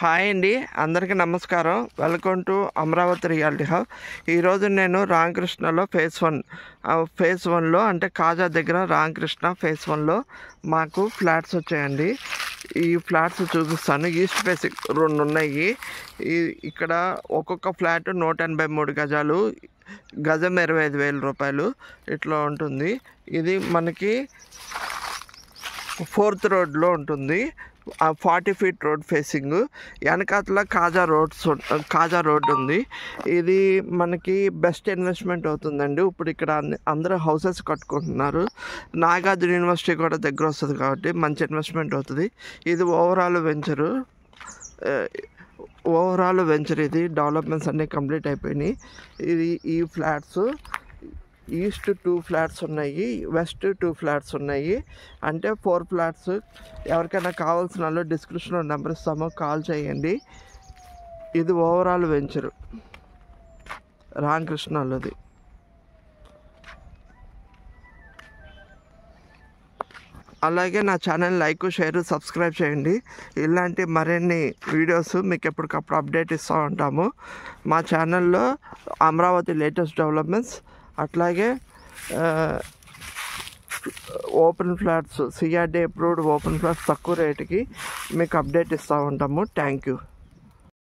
Hi అండి, అందరికీ నమస్కారం. Welcome to Amaravati reality hub. ఈరోజు నేను రామకృష్ణలో ఫేజ్ వన్లో అంటే కాజా దగ్గర రామకృష్ణ ఫేజ్ వన్లో మాకు ఫ్లాట్స్ వచ్చాయండి. ఈ ఫ్లాట్స్ చూపిస్తాను. ఈస్ట్ ఫేసింగ్ 2 ఉన్నాయి. ఇక్కడ ఒక్కొక్క ఫ్లాట్ 183 గజాలు, గజం 25,000 రూపాయలు ఇట్లా ఉంటుంది. ఇది మనకి 4th రోడ్లో ఉంటుంది. 40 ఫీట్ రోడ్ ఫేసింగ్. వెనకాతల కాజా రోడ్ ఉంది. ఇది మనకి బెస్ట్ ఇన్వెస్ట్మెంట్ అవుతుందండి. ఇప్పుడు ఇక్కడ అందరూ హౌసెస్ కట్టుకుంటున్నారు. నాగార్జున యూనివర్సిటీ కూడా దగ్గర వస్తుంది కాబట్టి మంచి ఇన్వెస్ట్మెంట్ అవుతుంది. ఇది ఓవరాల్ వెంచర్. ఇది డెవలప్మెంట్స్ అన్నీ కంప్లీట్ అయిపోయినాయి. ఈ ఫ్లాట్స్ ఈస్ట్ 2 ఫ్లాట్స్ ఉన్నాయి, వెస్ట్ 2 ఫ్లాట్స్ ఉన్నాయి. అంటే 4 ఫ్లాట్స్. ఎవరికైనా కావాల్సిన వాళ్ళు డిస్క్రిప్షన్లో నెంబర్ ఇస్తామో కాల్ చేయండి. ఇది ఓవరాల్ వెంచరు రామకృష్ణలోది. అలాగే నా ఛానల్ లైక్, షేర్, సబ్స్క్రైబ్ చేయండి. ఇలాంటి మరిన్ని వీడియోస్ మీకు ఎప్పటికప్పుడు అప్డేట్ ఇస్తూ ఉంటాము. మా ఛానల్లో అమరావతి లేటెస్ట్ డెవలప్మెంట్స్, అట్లాగే open flats, CRD approved open flats తక్కువ రేటుకి మీకు అప్డేట్ ఇస్తూ ఉంటాము. Thank you.